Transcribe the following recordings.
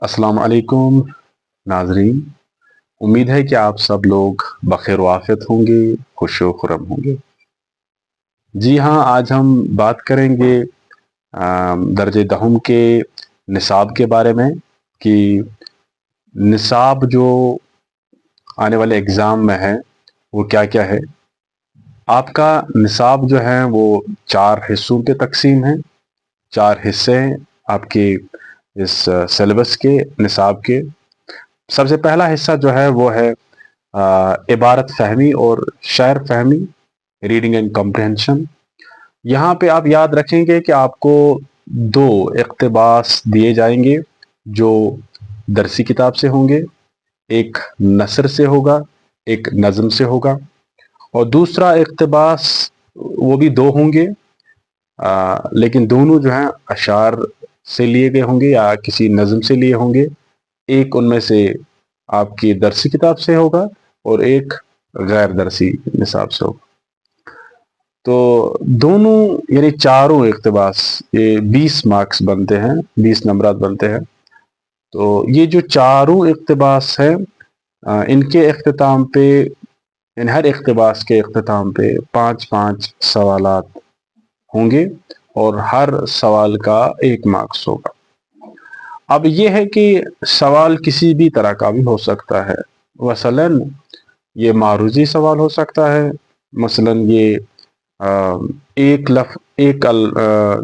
अस्सलाम वालेकुम नाजरीन। उम्मीद है कि आप सब लोग बखैर वाफियत होंगे, खुश व खुर्रम होंगे। जी हाँ, आज हम बात करेंगे दर्जे दहम के निसाब के बारे में कि निसाब जो आने वाले एग्ज़ाम में है वो क्या क्या है। आपका निसाब जो है वो 4 हिस्सों पे तकसीम है। 4 हिस्से हैं आपके इस सिलेबस के निसाब के। सबसे पहला हिस्सा जो है वो है इबारत फहमी और शायर फहमी, रीडिंग एंड कॉम्प्रहेंशन। यहाँ पे आप याद रखेंगे कि आपको 2 इक़्तिबास दिए जाएंगे जो दरसी किताब से होंगे। एक नसर से होगा, एक नज़म से होगा, और दूसरा इक़्तिबास वो भी 2 होंगे, लेकिन दोनों जो हैं अशार से लिए गए होंगे या किसी नज़म से लिए होंगे। एक उनमें से आपकी दरसी किताब से होगा और एक गैर दरसी निसाब से होगा। तो दोनों यानी चारों इक़्तिबास ये 20 मार्क्स बनते हैं, 20 नंबरात बनते हैं। तो ये जो चारों इक़्तिबास हैं इनके इख्तिताम पे, इन हर इक़्तिबास के इख्तिताम पे 5-5 सवालात होंगे और हर सवाल का 1 मार्क्स होगा। अब ये है कि सवाल किसी भी तरह का भी हो सकता है। मसलन ये मारूजी सवाल हो सकता है, मसलन ये एक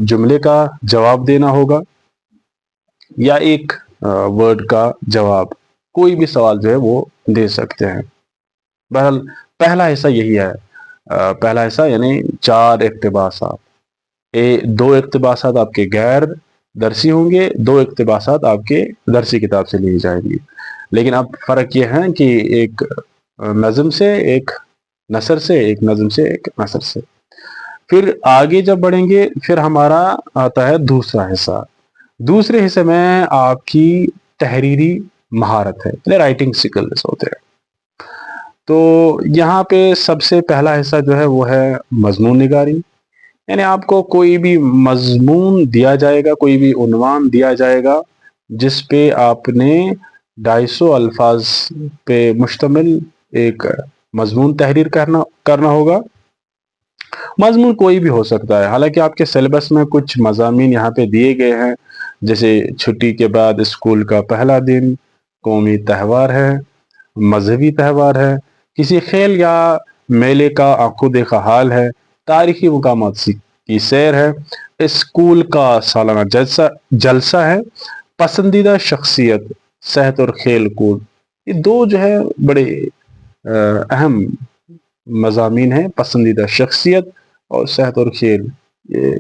जुमले का जवाब देना होगा या एक वर्ड का जवाब, कोई भी सवाल जो है वो दे सकते हैं। बहरहाल पहला हिस्सा यही है। पहला हिस्सा यानी 4 इक़्तिबासात। 2 इक़्तिबासात आपके गैर दरसी होंगे, 2 इक़्तिबासात आपके दरसी किताब से ली जाएंगी। लेकिन अब फ़र्क ये है कि एक नज़म से, एक नसर से, एक नज़म से, एक नसर से। फिर आगे जब बढ़ेंगे फिर हमारा आता है दूसरा हिस्सा। दूसरे हिस्से में आपकी तहरीरी महारत है, यानी राइटिंग स्किल्स होते हैं। तो यहाँ पे सबसे पहला हिस्सा जो है वो है मज़मून निगारी, यानी आपको कोई भी मज़मून दिया जाएगा, कोई भी उन्वान दिया जाएगा जिस पे आपने 250 अल्फाज पे मुश्तमिल एक मज़मून तहरीर करना होगा। मज़मून कोई भी हो सकता है, हालांकि आपके सिलेबस में कुछ मज़ामीन यहाँ पे दिए गए हैं, जैसे छुट्टी के बाद स्कूल का पहला दिन, कौमी त्यौहार है, मजहबी त्यौहार है, किसी खेल या मेले का आंखों देखा हाल है, तारीखी मकामात की सैर है, स्कूल का सालाना जलसा है, पसंदीदा शख्सियत, सेहत और खेल कूद। ये 2 जो है बड़े अहम मज़ामीन हैं, पसंदीदा शख्सियत और सेहत और खेल। ये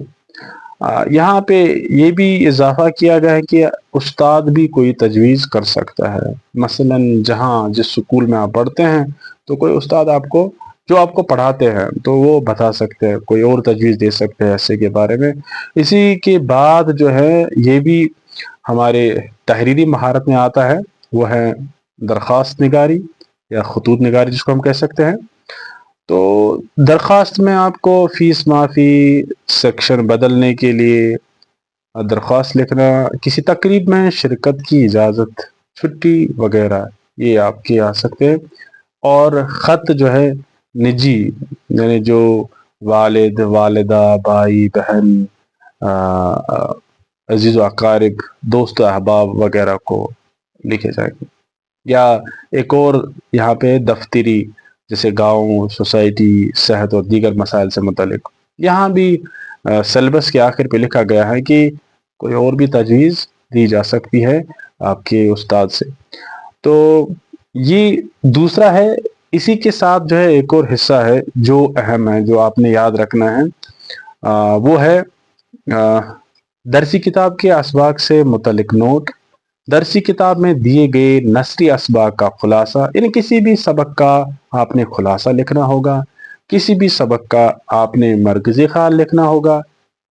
यहाँ पे ये भी इजाफा किया गया है कि उस्ताद भी कोई तजवीज़ कर सकता है। मसलन जहाँ जिस स्कूल में आप पढ़ते हैं तो कोई उस्ताद आपको जो आपको पढ़ाते हैं तो वो बता सकते हैं, कोई और तजवीज़ दे सकते हैं ऐसे के बारे में। इसी के बाद जो है ये भी हमारे तहरीरी महारत में आता है, वो है दरख्वास्त निगारी या खतूत निगारी जिसको हम कह सकते हैं। तो दरख्वास्त में आपको फ़ीस माफ़ी, सेक्शन बदलने के लिए दरख्वास्त लिखना, किसी तकरीब में शिरकत की इजाज़त, छुट्टी वगैरह ये आपके आ सकते हैं। और ख़त जो है निजी, यानी जो वालिद, वालिदा, भाई, बहन, अजीज़ व अकारिब, दोस्त अहबाब वगैरह को लिखे जाएंगे। या एक और यहाँ पे दफ्तरी, जैसे गांव, सोसाइटी, सेहत और दीगर मसाइल से मुतल्लिक। यहाँ भी सिलेबस के आखिर पे लिखा गया है कि कोई और भी तजवीज़ दी जा सकती है आपके उस्ताद से। तो ये दूसरा है। इसी के साथ जो है एक और हिस्सा है जो अहम है, जो आपने याद रखना है, वो है दरसी किताब के असबाक से मुतल्लिक नोट। दरसी किताब में दिए गए नसरी असबाक का खुलासा, यानी किसी भी सबक का आपने खुलासा लिखना होगा, किसी भी सबक का आपने मरकज़ी ख्याल लिखना होगा।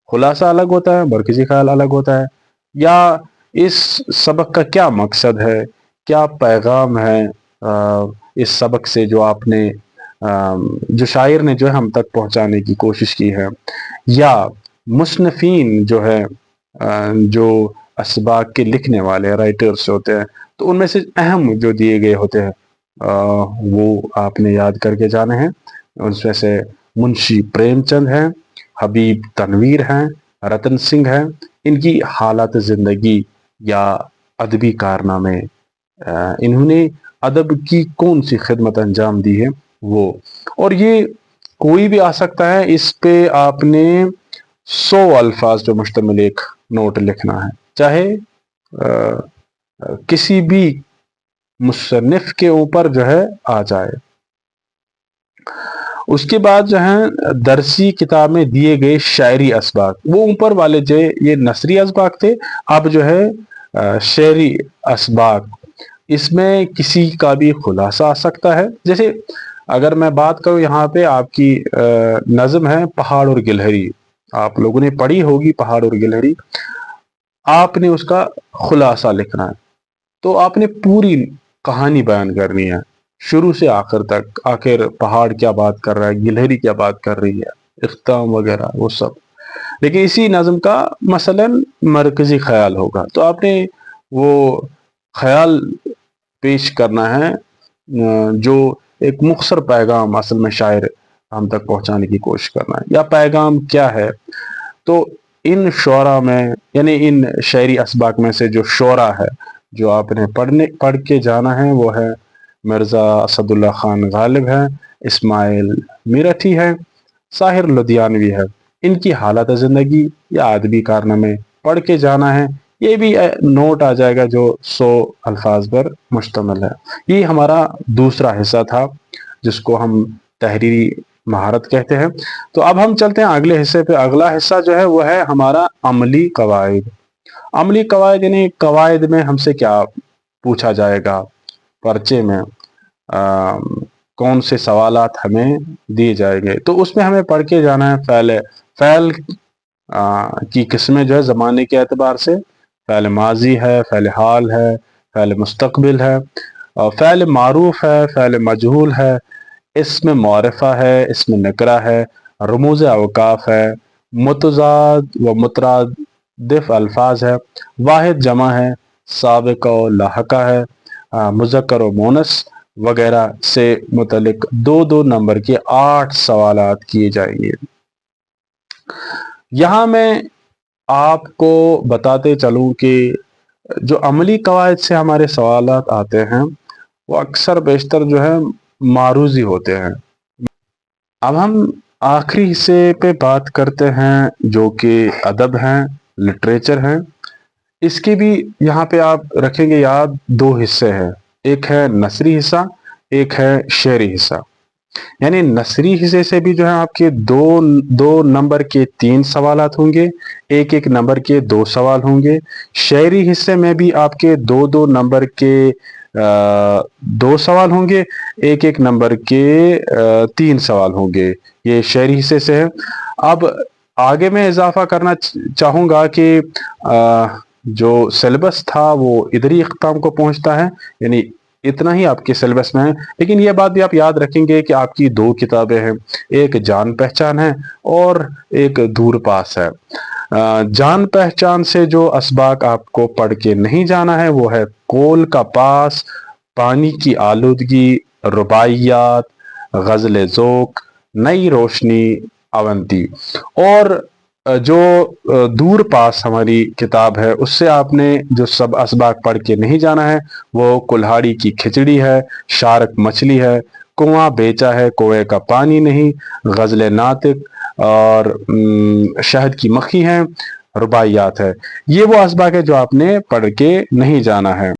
खुलासा अलग होता है, मरकज़ी ख्याल अलग होता है। या इस सबक का क्या मकसद है, क्या पैगाम है इस सबक से जो आपने जो शायर ने जो है हम तक पहुँचाने की कोशिश की है। या मुसन्निफ़ीन जो है जो असबाक के लिखने वाले राइटर्स होते हैं, तो उनमें से अहम जो दिए गए होते हैं वो आपने याद करके जाने हैं। उसमें से मुंशी प्रेमचंद हैं, हबीब तनवीर हैं, रतन सिंह हैं। इनकी हालात ज़िंदगी या अदबी कारनामे, इन्होंने अदब की कौन सी खिदमत अंजाम दी है वो। और ये कोई भी आ सकता है, इस पे आपने 100 अल्फाज पे मुश्तमिल एक नोट लिखना है, चाहे किसी भी मुसन्निफ के ऊपर जो है आ जाए। उसके बाद जो है दरसी किताब में दिए गए शायरी असबाक, वो ऊपर वाले जो ये नसरी असबाक थे, अब जो है शायरी असबाक, इसमें किसी का भी खुलासा आ सकता है। जैसे अगर मैं बात करूं, यहाँ पे आपकी नज़म है पहाड़ और गिलहरी, आप लोगों ने पढ़ी होगी पहाड़ और गिलहरी, आपने उसका खुलासा लिखना है। तो आपने पूरी कहानी बयान करनी है शुरू से आखिर तक, आखिर पहाड़ क्या बात कर रहा है, गिलहरी क्या बात कर रही है, इख्ताम वगैरह वो सब। लेकिन इसी नज़म का मसलन मरकजी ख्याल होगा, तो आपने वो ख्याल पेश करना है जो एक मुख्तसर पैगाम असल में शायर हम तक पहुंचाने की कोशिश करना है। या पैगाम क्या है, तो इन शोरा में, यानी इन शायरी असबाक में से जो शोरा है जो आपने पढ़ के जाना है, वो है मिर्ज़ा असदुल्ला खान गालिब है, इस्माइल मीरठी है, साहिर लुधियानवी है। इनकी हालत ज़िंदगी या अदबी कारनामे पढ़ के जाना है। ये भी नोट आ जाएगा जो 100 अल्फाज पर मुश्तमिल है। ये हमारा दूसरा हिस्सा था जिसको हम तहरीरी महारत कहते हैं। तो अब हम चलते हैं अगले हिस्से पे। अगला हिस्सा जो है वो है हमारा अमली कवायद। अमली कवायद यानी कवायद में हमसे क्या पूछा जाएगा, पर्चे में कौन से सवालात हमें दिए जाएंगे, तो उसमें हमें पढ़ के जाना है फ़ैल की किस्में जो है ज़माने के एतबार से। फ़ैल माजी है, फ़ैल हाल है, फ़ैल मुस्तक़बिल है, फ़ैल मारूफ है, फ़ैल मजहूल है, इसमें मौरफ़ा है, इसमें नकरा है, रमूज़ अवकाफ़ है, मुतज़ाद व मुतरादिफ अल्फाज है, वाहिद जमा है, साबिक़ व लाहक़ा है, मुज़क्कर व मोनस वगैरह से मुतल्लिक 2-2 नंबर के 8 सवालात किए जाएंगे। यहाँ मैं आपको बताते चलूँ कि जो अमली कवायद से हमारे सवालात आते हैं वो अक्सर बेशतर जो है मारूज़ी होते हैं। अब हम आखिरी हिस्से पे बात करते हैं जो कि अदब हैं, लिटरेचर हैं। इसके भी यहाँ पे आप रखेंगे याद 2 हिस्से हैं, एक है नसरी हिस्सा, एक है शेरी हिस्सा। यानी नसरी हिस्से से भी जो है आपके 2 नंबर के 3 सवालात होंगे, 1-1 नंबर के 2 सवाल होंगे। शेरी हिस्से में भी आपके 2-2 नंबर के 2 सवाल होंगे, 1-1 नंबर के 3 सवाल होंगे। ये शेरी हिस्से से है। अब आगे मैं इजाफा करना चाहूँगा कि जो सिलेबस था वो इधरी इख्तिताम को पहुँचता है, यानी इतना ही आपके सिलेबस में है। लेकिन ये बात भी आप याद रखेंगे कि आपकी 2 किताबें हैं, एक जान पहचान है और एक दूर पास है। जान पहचान से जो असबाक आपको पढ़ के नहीं जाना है वो है कोल का पास, पानी की आलूदगी, रुबाइयात, गज़ल ज़ोक, नई रोशनी, अवंती। और जो दूर पास हमारी किताब है उससे आपने जो सब असबाक पढ़ के नहीं जाना है वो कुल्हाड़ी की खिचड़ी है, शार्क मछली है, कुआं बेचा है कुएं का पानी नहीं, गज़ल नातिक और शहद की मक्खी है, रुबाइयात है। ये वो असबाक है जो आपने पढ़ के नहीं जाना है।